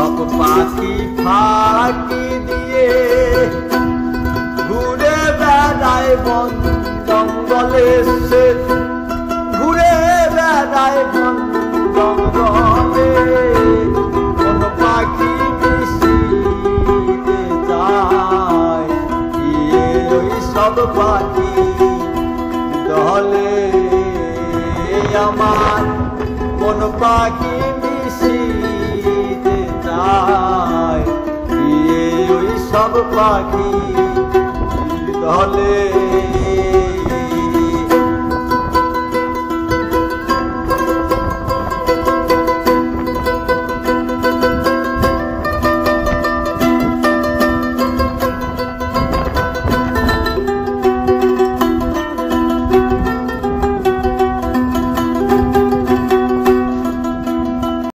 সব পাখি ফাঁকি দিয়ে ঘুরে বেড়ায় বন জঙ্গলে, সে ঘুরে বেড়ায় বন জঙ্গলে। কোন পাখি মিশিতে যায় ওই সব পাখি দলে। আমার কোন পাখি মিশিতে যায় ওই সব পাখি দলে।